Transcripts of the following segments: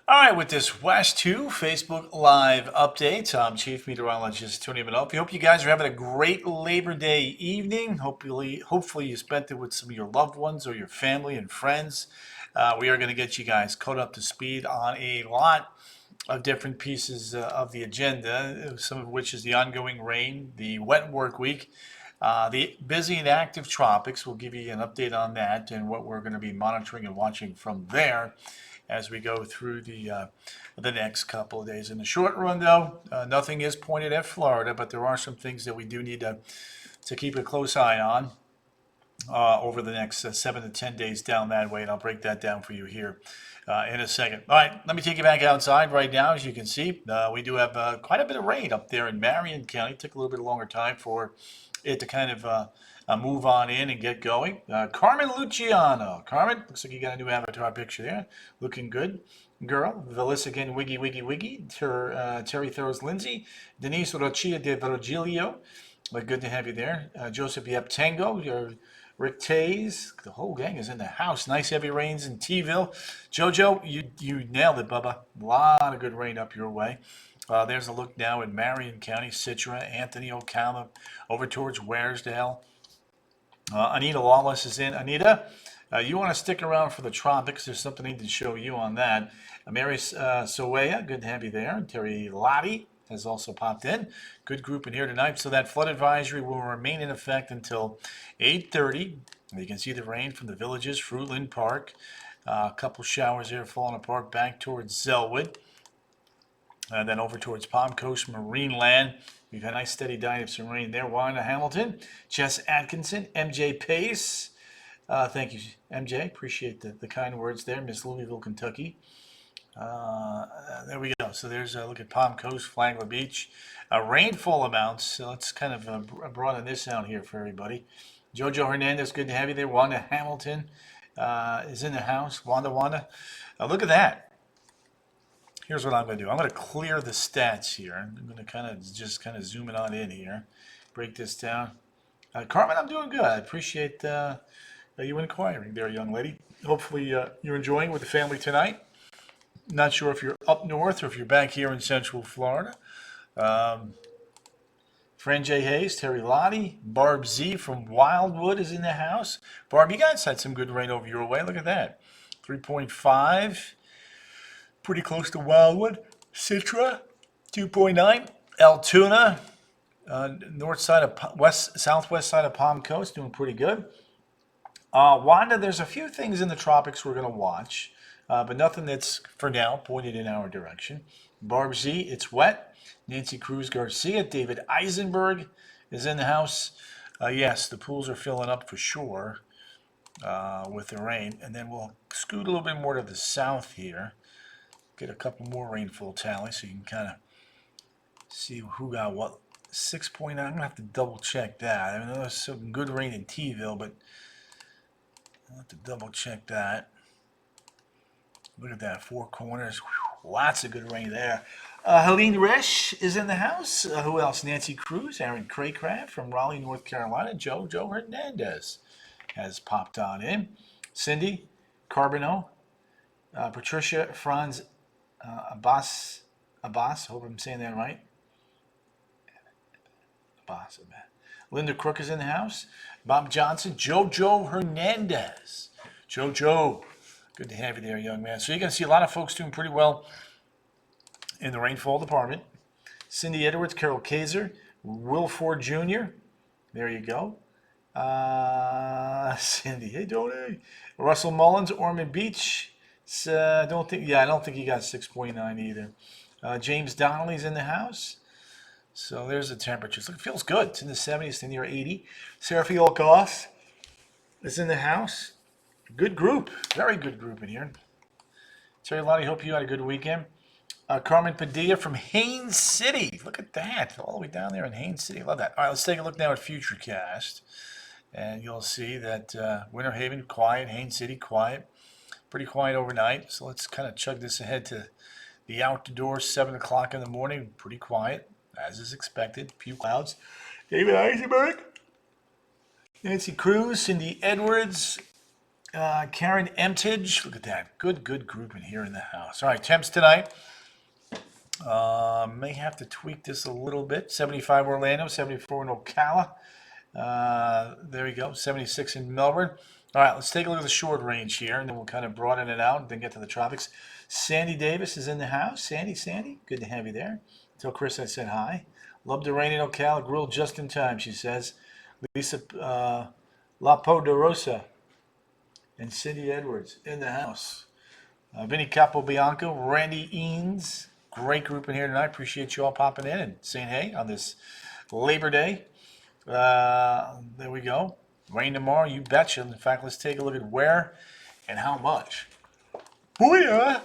All right, with this West 2 Facebook Live update, I'm Chief Meteorologist Tony Manolfi. Hope you guys are having a great Labor Day evening. Hopefully you spent it with some of your loved ones or your family and friends. We are going to get you guys caught up to speed on a lot of different pieces of the agenda, some of which is the ongoing rain, the wet work week, the busy and active tropics. We'll give you an update on that and what we're going to be monitoring and watching from there as we go through the next couple of days. In the short run, though, nothing is pointed at Florida, but there are some things that we do need to keep a close eye on over the next 7 to 10 days down that way, and I'll break that down for you here in a second. All right, let me take you back outside right now. As you can see, we do have quite a bit of rain up there in Marion County. It took a little bit longer time for it to kind of move on in and get going. Carmen Luciano. Carmen, looks like you got a new avatar picture there. Looking good. Girl. Velis again, Wiggy, Wiggy, Wiggy. Terry throws Lindsay. Denise Rochia de Virgilio. Good to have you there. Joseph Yep Tango. Rick Tays. The whole gang is in the house. Nice heavy rains in T-ville. Jojo, you nailed it, Bubba. A lot of good rain up your way. There's a look now in Marion County, Citra, Anthony, Ocala, over towards Waresdale. Anita Lawless is in. Anita, you want to stick around for the tropics. There's something I need to show you on that. Mary Soea, good to have you there. Terry Lottie has also popped in. Good group in here tonight. So that flood advisory will remain in effect until 8:30. You can see the rain from the villages, Fruitland Park. A couple showers there falling apart back towards Zellwood. And then over towards Palm Coast, Marineland. We've had a nice steady diet of some rain there. Wanda Hamilton, Jess Atkinson, MJ Pace. Thank you, MJ. Appreciate the kind words there. Miss Louisville, Kentucky. There we go. So there's a look at Palm Coast, Flagler Beach. Rainfall amounts. So let's kind of broaden this out here for everybody. Jojo Hernandez, good to have you there. Wanda Hamilton is in the house. Wanda. Look at that. Here's what I'm going to do. I'm going to clear the stats here. I'm going to kind of zoom it on in here. Break this down. Carmen, I'm doing good. I appreciate you inquiring there, young lady. Hopefully you're enjoying with the family tonight. Not sure if you're up north or if you're back here in Central Florida. Fran J. Hayes, Terry Lottie, Barb Z from Wildwood is in the house. Barb, you guys had some good rain over your way. Look at that. 3.5. Pretty close to Wildwood. Citra, 2.9. Altoona, southwest side of Palm Coast, doing pretty good. Wanda, there's a few things in the tropics we're going to watch, but nothing that's, for now, pointed in our direction. Barb Z, it's wet. Nancy Cruz Garcia, David Eisenberg is in the house. Yes, the pools are filling up for sure with the rain. And then we'll scoot a little bit more to the south here. Get a couple more rainfall tallies so you can kind of see who got what. 6.9. I'm going to have to double check that. I mean, there's some good rain in T-ville, but I'll have to double check that. Look at that. Four Corners. Whew, lots of good rain there. Helene Resch is in the house. Who else? Nancy Cruz, Aaron Craycraft from Raleigh, North Carolina. Joe Hernandez has popped on in. Cindy Carbonneau. Patricia Franz Abbas, hope I'm saying that right. Abbas. Linda Crook is in the house. Bob Johnson, Jojo Hernandez. Jojo, good to have you there, young man. So you're going to see a lot of folks doing pretty well in the rainfall department. Cindy Edwards, Carol Kaiser, Will Ford Jr. There you go. Cindy, hey, Tony. Russell Mullins, Ormond Beach. I don't think he got 6.9 either. James Donnelly's in the house. So there's the temperatures. Look, it feels good. It's in the 70s, it's near 80. Seraphiel Goss is in the house. Good group. Very good group in here. Terry Lottie, hope you had a good weekend. Carmen Padilla from Haines City. Look at that. All the way down there in Haines City. Love that. All right, let's take a look now at Futurecast. And you'll see that Winter Haven, quiet. Haines City, quiet. Pretty quiet overnight, so let's kind of chug this ahead to the outdoors, 7 o'clock in the morning. Pretty quiet, as is expected. Few clouds. David Eisenberg, Nancy Cruz, Cindy Edwards, Karen Emtage. Look at that. Good group in here in the house. All right, temps tonight. May have to tweak this a little bit. 75 Orlando, 74 in Ocala. There we go. 76 in Melbourne. All right, let's take a look at the short range here, and then we'll kind of broaden it out and then get to the tropics. Sandy Davis is in the house. Sandy, good to have you there. Tell Chris I said hi. Love the rain in Ocala. Grilled just in time, she says. Lisa La Poderosa and Cindy Edwards in the house. Vinny Capobianco, Randy Eanes. Great group in here tonight. Appreciate you all popping in and saying hey on this Labor Day. There we go. Rain tomorrow, you betcha. In fact, let's take a look at where and how much. Booyah!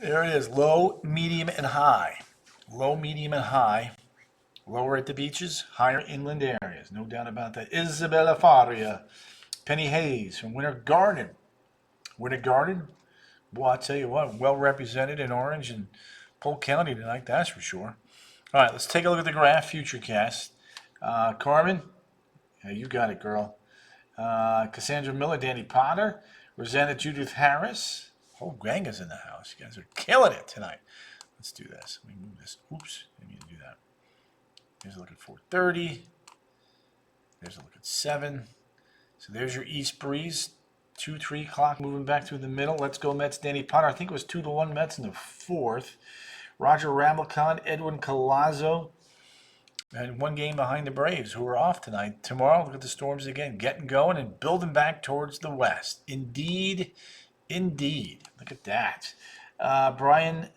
There it is. Low, medium, and high. Low, medium, and high. Lower at the beaches, higher inland areas. No doubt about that. Isabella Faria. Penny Hayes from Winter Garden. Winter Garden, boy, I tell you what, well represented in Orange and Polk County tonight, that's for sure. All right, let's take a look at the graph, Futurecast. Carmen, yeah, you got it, girl. Cassandra Miller, Danny Potter, Rosanna Judith Harris. Whole gang is in the house. You guys are killing it tonight. Let's do this. Let me move this. Oops, I need to do that. Here's a look at 4:30. There's a look at 7. So there's your east breeze. 2, 3 o'clock moving back through the middle. Let's go Mets. Danny Potter. I think it was 2-1 Mets in the 4th. Roger Ramilcon, Edwin Colazzo, and one game behind the Braves, who are off tonight. Tomorrow, look at the Storms again, getting going and building back towards the west. Indeed. Look at that. Brian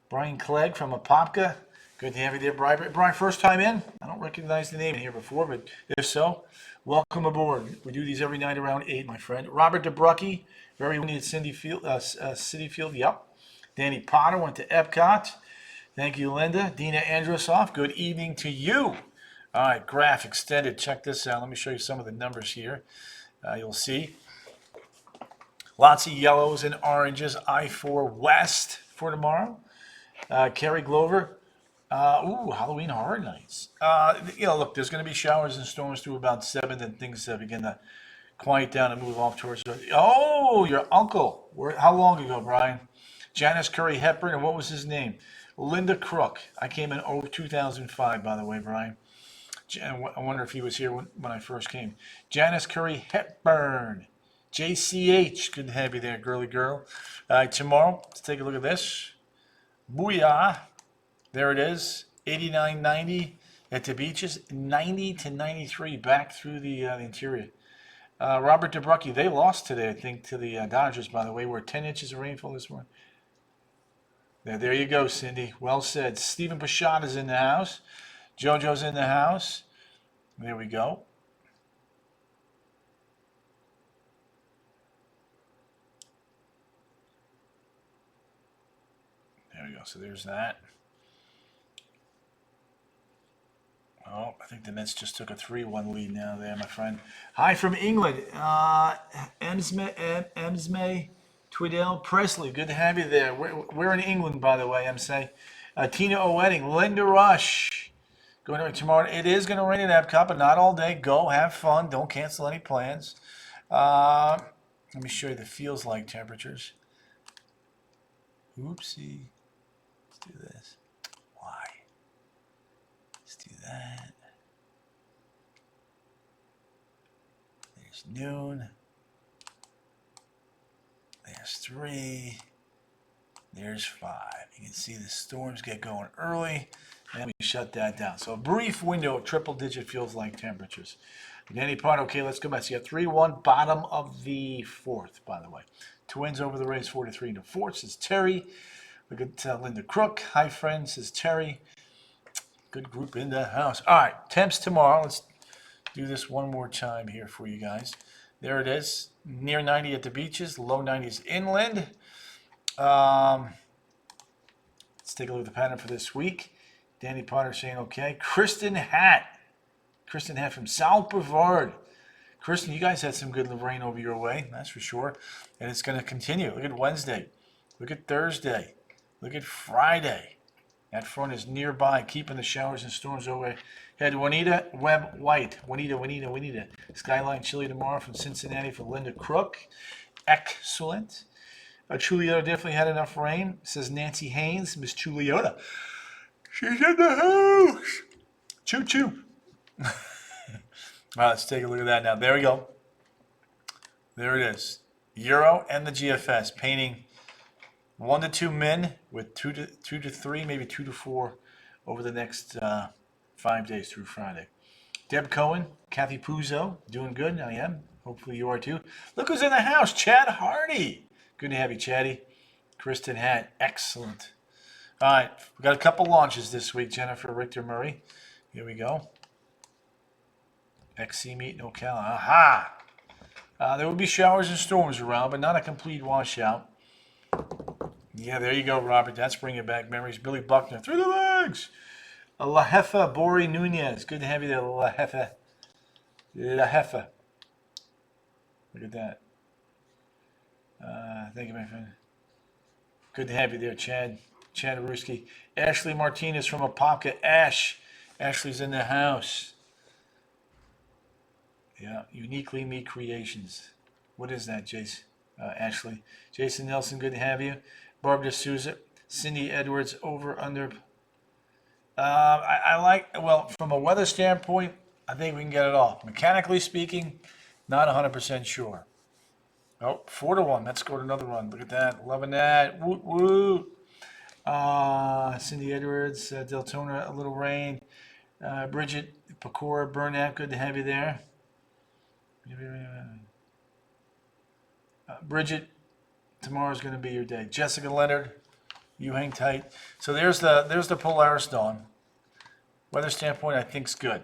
Clegg from Apopka. Good to have you there, Brian. Brian, first time in? I don't recognize the name in here before, but if so, welcome aboard. We do these every night around 8, my friend. Robert DeBrucke, very windy at City Field. Yep. Danny Potter went to Epcot. Thank you, Linda. Dina Androsoff, good evening to you. All right, graph extended. Check this out. Let me show you some of the numbers here. You'll see lots of yellows and oranges. I-4 West for tomorrow. Kerry Glover. Halloween Horror Nights. Look, there's going to be showers and storms through about 7, then things begin to quiet down and move off towards. Oh, your uncle. How long ago, Brian? Janice Curry Hepburn, and what was his name? Linda Crook. I came in 2005, by the way, Brian. I wonder if he was here when I first came. Janice Curry Hepburn. JCH. Good to have you there, girly girl. Tomorrow, let's take a look at this. Booyah. There it is, 89.90 at the beaches, 90 to 93 back through the interior. Robert DeBrucke, they lost today, I think, to the Dodgers, by the way. We're 10 inches of rainfall this morning. There you go, Cindy. Well said. Stephen Pashad is in the house. JoJo's in the house. There we go. There we go. So there's that. Oh, I think the Mets just took a 3-1 lead now there, my friend. Hi from England. Emsme Twiddell Presley. Good to have you there. We're in England, by the way, Emsme. Tina O'Wedding. Linda Rush. Going to tomorrow. It is going to rain at Epcot, but not all day. Go, have fun. Don't cancel any plans. Let me show you the feels like temperatures. Oopsie. Let's do this. Why? Let's do that. There's noon. There's 3. There's 5. You can see the storms get going early, and we shut that down. So a brief window of triple-digit feels like temperatures. At any point, okay, let's go back. So you got 3-1, bottom of the 4th, by the way. Twins over the Rays, 4-3 into 4, says Terry. Look at Linda Crook. Hi, friend, says Terry. Good group in the house. All right, temps tomorrow. Let's do this one more time here for you guys. There it is. Near 90 at the beaches, low 90s inland. Let's take a look at the pattern for this week. Danny Potter saying okay. Kristen Hatt from South Brevard. Kristen, you guys had some good rain over your way, that's for sure. And it's going to continue. Look at Wednesday. Look at Thursday. Look at Friday. That front is nearby, keeping the showers and storms over Had Juanita Webb White. Juanita. Skyline Chili tomorrow from Cincinnati for Linda Crook. Excellent. Chuliota definitely had enough rain, says Nancy Haynes. Miss Chuliota. She's in the house. Choo choo. All right, let's take a look at that now. There we go. There it is. Euro and the GFS painting 1 to 2 min with 2 to 3, maybe 2 to 4 over the next 5 days through Friday. Deb Cohen, Kathy Puzo, doing good. I am. Hopefully you are too. Look who's in the house. Chad Hardy. Good to have you, Chatty. Kristen Hatt. Excellent. All right. We've got a couple launches this week. Jennifer Richter Murray. Here we go. XC meet in Ocala. Aha! There will be showers and storms around, but not a complete washout. Yeah, there you go, Robert. That's bringing back memories. Billy Buckner. Through the legs! La Jefa Bori Nunez. Good to have you there, La Jefa. La Jefa. Look at that. Thank you, my friend. Good to have you there, Chad. Chad Ruski. Ashley Martinez from Apopka. Ashley's in the house. Yeah, Uniquely Me Creations. What is that, Jace? Ashley. Jason Nelson, good to have you. Barbara D'Souza. Cindy Edwards, over, under. I like, well, from a weather standpoint, I think we can get it off. Mechanically speaking, not 100% sure. Oh, 4 to 1. That scored another run. Look at that. Loving that. Woot, woot. Cindy Edwards, Deltona, a little rain. Bridget Pecora, Burnett, good to have you there. Bridget, tomorrow's going to be your day. Jessica Leonard, you hang tight. So there's the Polaris Dawn. Weather standpoint, I think's good.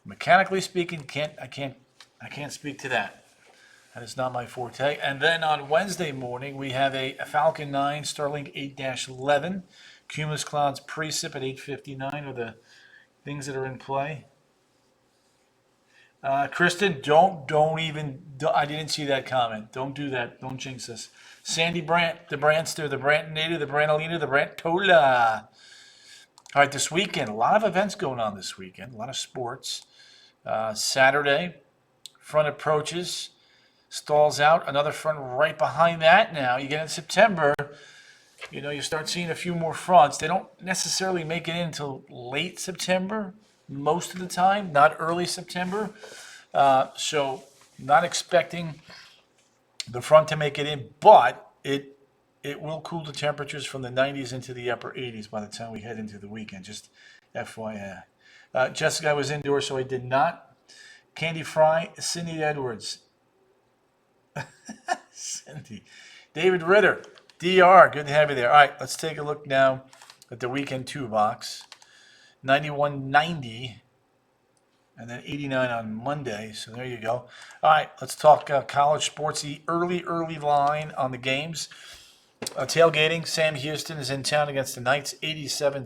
Mechanically speaking, I can't speak to that. That is not my forte. And then on Wednesday morning, we have a Falcon 9 Starlink 8-11. Cumulus Clouds Precip at 8:59 are the things that are in play. Kristen, don't even, I didn't see that comment. Don't do that. Don't jinx us. Sandy Brandt, the Brantster, the Brantinator, the Brantalina, the Brantola. All right, this weekend, a lot of events going on this weekend, a lot of sports. Saturday, front approaches, stalls out, another front right behind that now. You get in September, you start seeing a few more fronts. They don't necessarily make it in until late September, most of the time, not early September. So not expecting the front to make it in, but it will cool the temperatures from the 90s into the upper 80s by the time we head into the weekend, just FYI. Jessica was indoors, so I did not. Candy Fry, Cindy Edwards. Cindy. David Ritter, DR, good to have you there. All right, let's take a look now at the weekend 2 box. 91.90 and then 89 on Monday. So there you go. All right, let's talk college sports. The early line on the games. Tailgating. Sam Houston is in town against the Knights. 87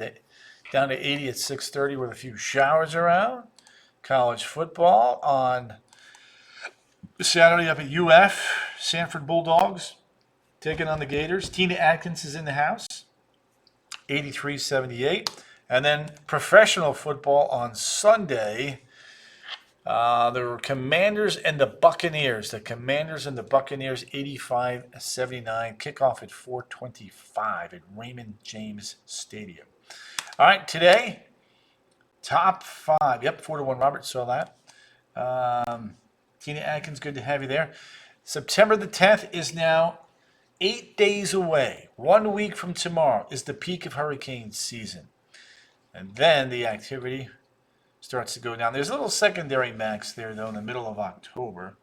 down to 80 at 6:30 with a few showers around. College football on Saturday up at UF. Sanford Bulldogs taking on the Gators. Tina Atkins is in the house. 83-78. And then professional football on Sunday. There were Commanders and the Buccaneers. The Commanders and the Buccaneers, 85-79. Kickoff at 4:25 at Raymond James Stadium. All right, today, top 5. Yep, 4 to 1. Robert saw that. Tina Atkins, good to have you there. September the 10th is now 8 days away. 1 week from tomorrow is the peak of hurricane season. And then the activity starts to go down. There's a little secondary max there, though, in the middle of October.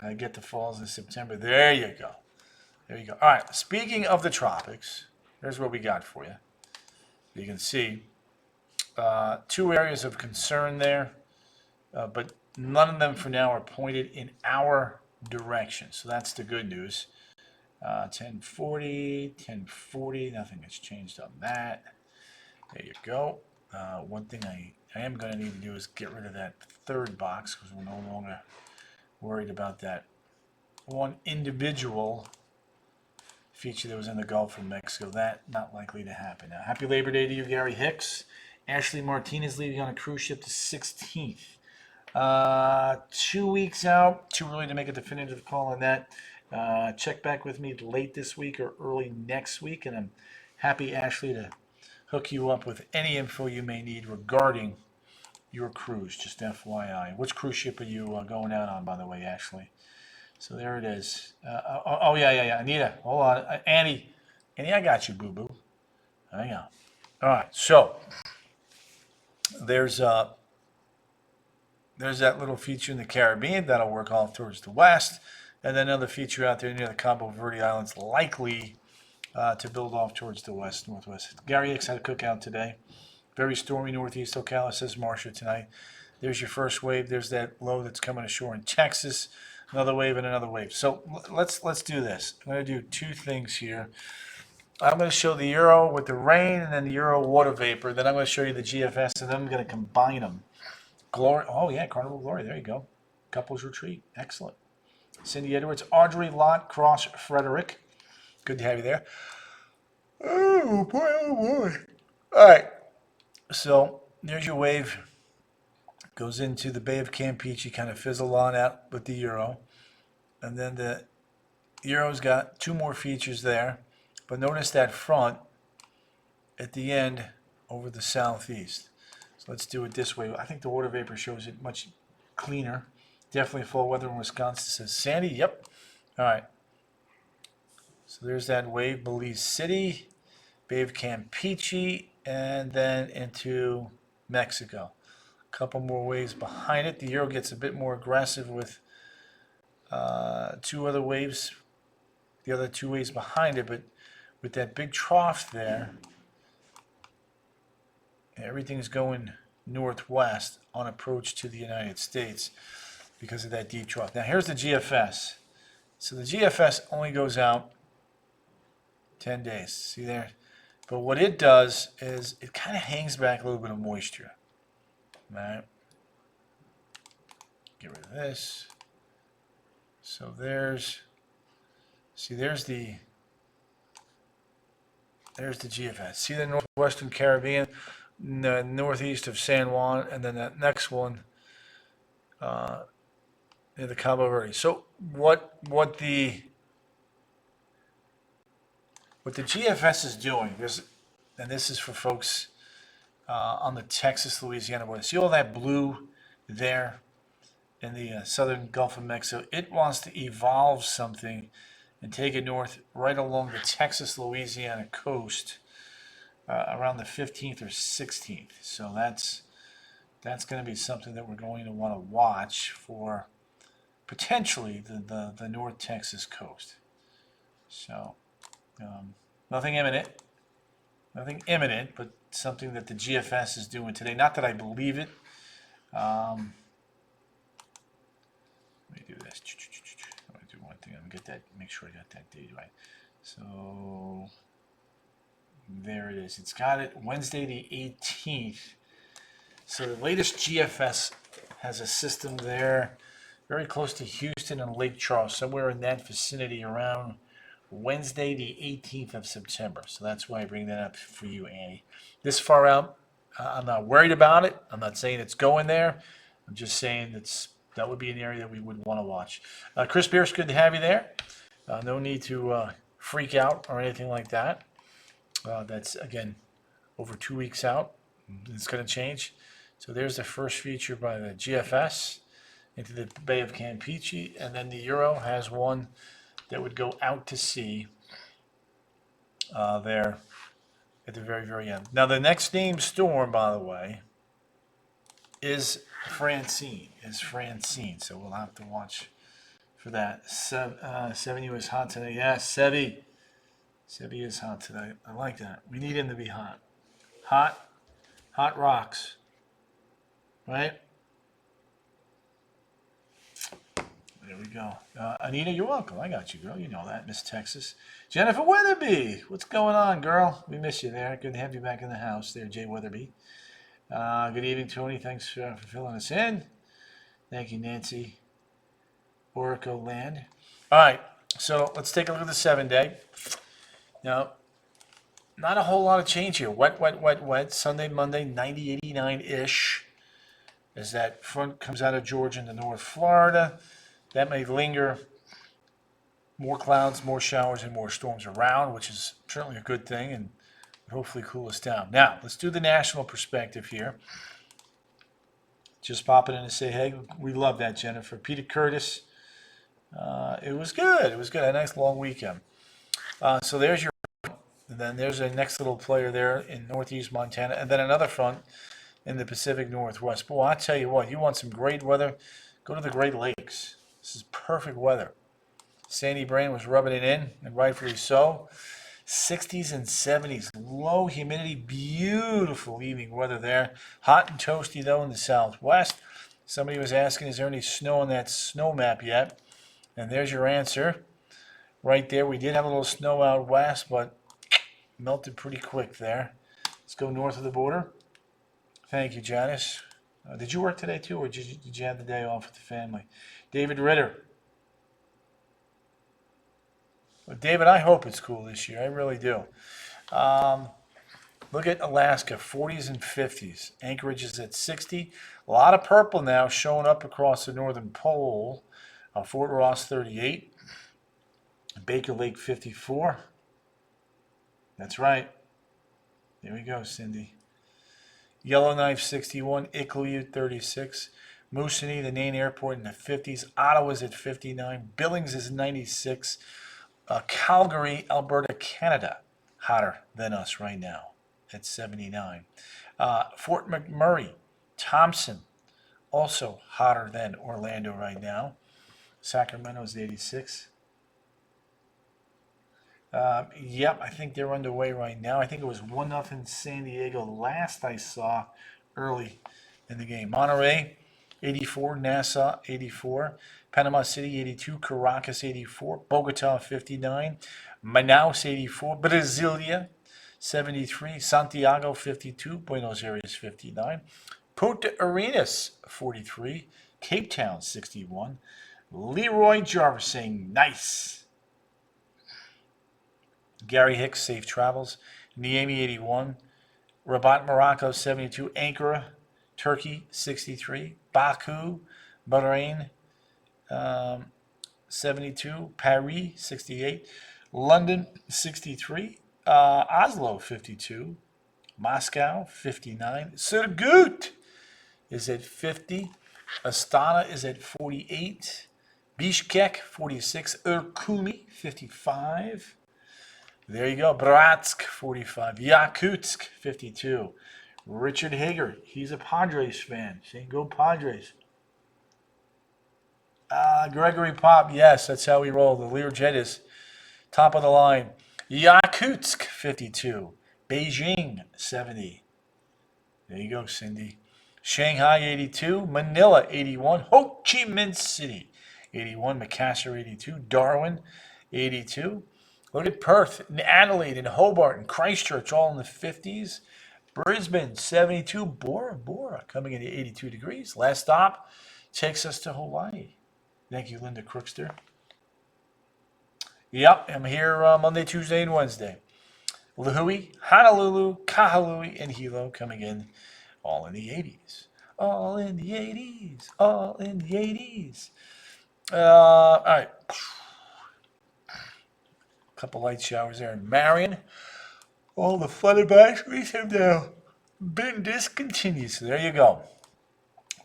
I get the falls in September. There you go. There you go. All right, speaking of the tropics, here's what we got for you. You can see 2 areas of concern there, but none of them for now are pointed in our direction. So that's the good news. 1040, nothing has changed on that. There you go. One thing I am going to need to do is get rid of that 3rd box because we're no longer worried about that one individual feature that was in the Gulf of Mexico. That not likely to happen. Now, happy Labor Day to you, Gary Hicks Ashley Martinez leaving on a cruise ship the 16th. 2 weeks out, too early to make a definitive call on that. Check back with me late this week or early next week, and I'm happy, Ashley, to hook you up with any info you may need regarding your cruise, just FYI. Which cruise ship are you going out on, by the way, Ashley? So there it is. Yeah. Anita, hold on. Annie, I got you, boo-boo. Hang on. All right, so there's that little feature in the Caribbean that'll work off towards the west, and then another feature out there near the Cabo Verde Islands, likely to build off towards the west, northwest. Gary X had a cookout today. Very stormy northeast Ocala, says Marcia tonight. There's your first wave. There's that low that's coming ashore in Texas. Another wave and another wave. So let's do this. I'm going to do two things here. I'm going to show the Euro with the rain and then the Euro water vapor. Then I'm going to show you the GFS, and then I'm going to combine them. Glory. Oh, yeah, Carnival Glory. There you go. Couples Retreat. Excellent. Cindy Edwards, Audrey Lott, Cross Frederick. Good to have you there. Oh, boy, oh, boy. All right. So there's your wave. Goes into the Bay of Campeche, kind of fizzle on out with the Euro. And then the Euro's got two more features there. But notice that front at the end over the southeast. So let's do it this way. I think the water vapor shows it much cleaner. Definitely fall weather in Wisconsin, says Sandy. Yep. All right. So there's that wave, Belize City, Bay of Campeche, and then into Mexico. A couple more waves behind it. The Euro gets a bit more aggressive with two other waves, the other two waves behind it, but with that big trough there, everything's going northwest on approach to the United States because of that deep trough. Now here's the GFS. So the GFS only goes out 10 days. See there? But what it does is it kind of hangs back a little bit of moisture. All right. Get rid of this. So there's the GFS. See the northwestern Caribbean, the northeast of San Juan, and then that next one near the Cabo Verde. So what the GFS is doing, and this is for folks on the Texas-Louisiana border. See all that blue there in the southern Gulf of Mexico? It wants to evolve something and take it north right along the Texas-Louisiana coast around the 15th or 16th. So that's going to be something that we're going to want to watch for potentially the North Texas coast. So nothing imminent, but something that the GFS is doing today. Not that I believe it. Let me do this. I'm going to do one thing. I'm going to make sure I got that date right. So there it is. It's got it Wednesday the 18th. So the latest GFS has a system there very close to Houston and Lake Charles, somewhere in that vicinity around Wednesday the 18th of September. So that's why I bring that up for you, Annie. This far out, I'm not worried about it. I'm not saying it's going there. I'm just saying that would be an area that we would want to watch. Chris Pierce, good to have you there. No need to freak out or anything like that. That's, again, over 2 weeks out. It's going to change. So there's the first feature by the GFS into the Bay of Campeche, and then the Euro has one that would go out to sea there at the very, very end. Now, the next named storm, by the way, is Francine. So we'll have to watch for that. 70 was hot today. Yeah, Sevi is hot today. I like that. We need him to be hot. Hot rocks. Right? There we go. Anita, you're welcome. I got you, girl. You know that, Miss Texas. Jennifer Weatherby, what's going on, girl? We miss you there. Good to have you back in the house there, Jay Weatherby. Good evening, Tony. Thanks for filling us in. Thank you, Nancy. Oracle Land. All right, so let's take a look at the 7-day. Now, not a whole lot of change here. Wet, wet, wet, wet. Sunday, Monday, 90, 89-ish. As that front comes out of Georgia into North Florida, that may linger. More clouds, more showers, and more storms around, which is certainly a good thing and hopefully cool us down. Now, let's do the national perspective here. Just popping in to say, hey, we love that, Jennifer. Peter Curtis, it was good. It was good. A nice long weekend. So there's your front. And then there's a next little player there in northeast Montana. And then another front in the Pacific Northwest. Boy, I tell you what, you want some great weather, go to the Great Lakes. This is perfect weather. Sandy Brain was rubbing it in, and rightfully so. 60s and 70s, low humidity, beautiful evening weather there. Hot and toasty, though, in the southwest. Somebody was asking, is there any snow on that snow map yet? And there's your answer. Right there, we did have a little snow out west, but melted pretty quick there. Let's go north of the border. Thank you, Janice. Did you work today, too, or did you have the day off with the family? David Ritter. Well, David, I hope it's cool this year. I really do. Look at Alaska, 40s and 50s. Anchorage is at 60. A lot of purple now showing up across the northern pole. Fort Ross, 38. Baker Lake, 54. That's right. There we go, Cindy. Yellowknife, 61. Iqaluit, 36. Moosonee, the Nain Airport, in the 50s. Ottawa's at 59. Billings is 96. Calgary, Alberta, Canada, hotter than us right now at 79. Fort McMurray, Thompson, also hotter than Orlando right now. Sacramento's 86. Yep, I think they're underway right now. I think it was 1-0 San Diego last I saw early in the game. Monterey, 84. Nassau, 84. Panama City, 82. Caracas, 84. Bogota, 59. Manaus, 84. Brasilia, 73. Santiago, 52. Buenos Aires, 59. Punta Arenas, 43. Cape Town, 61. Leroy Jarvis saying nice. Gary Hicks, safe travels. Niamey, 81. Rabat, Morocco, 72. Ankara, Turkey, 63. Baku, Bahrain, 72. Paris, 68. London, 63. Oslo, 52. Moscow, 59. Surgut is at 50. Astana is at 48. Bishkek, 46. Irkutsk, 55. There you go. Bratsk, 45. Yakutsk, 52. Richard Hager, he's a Padres fan. Saying go Padres. Gregory Pop, yes, that's how we roll. The Learjet is top of the line. Yakutsk, 52. Beijing, 70. There you go, Cindy. Shanghai, 82. Manila, 81. Ho Chi Minh City, 81. Makassar, 82. Darwin, 82. Look at Perth, and Adelaide, and Hobart, and Christchurch, all in the 50s. Brisbane, 72. Bora Bora, coming in at 82 degrees. Last stop takes us to Hawaii. Thank you, Linda Crookster. Yep, I'm here Monday, Tuesday, and Wednesday. Lihue, Honolulu, Kahului, and Hilo coming in all in the 80s. All in the 80s. All in the 80s. All right. Couple light showers there in Marion. All the flood advisories have now been discontinued. So there you go.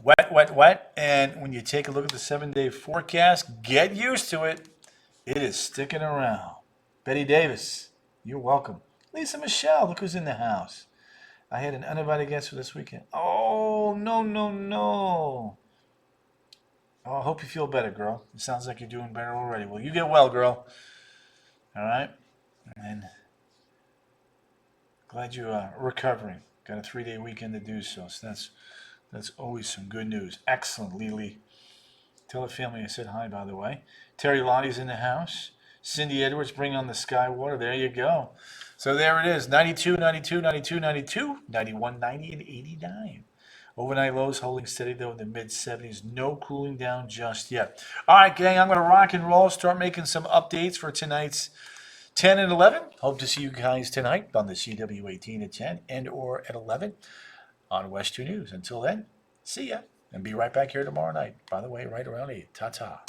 Wet, wet, wet. And when you take a look at the 7-day forecast, get used to it. It is sticking around. Betty Davis, you're welcome. Lisa Michelle, look who's in the house. I had an uninvited guest for this weekend. Oh, no, no, no. Oh, I hope you feel better, girl. It sounds like you're doing better already. Well, you get well, girl. All right? And glad you're recovering. Got a 3-day weekend to do so. So that's always some good news. Excellent, Lily. Tell the family I said hi, by the way. Terry Lottie's in the house. Cindy Edwards, bring on the sky water. There you go. So there it is. 92, 92, 92, 92, 91, 90, and 89. Overnight lows holding steady, though, in the mid-70s. No cooling down just yet. All right, gang, I'm going to rock and roll. Start making some updates for tonight's 10 and 11. Hope to see you guys tonight on the CW18 at 10 and or at 11 on West 2 News. Until then, see ya. And be right back here tomorrow night. By the way, right around 8. Ta-ta.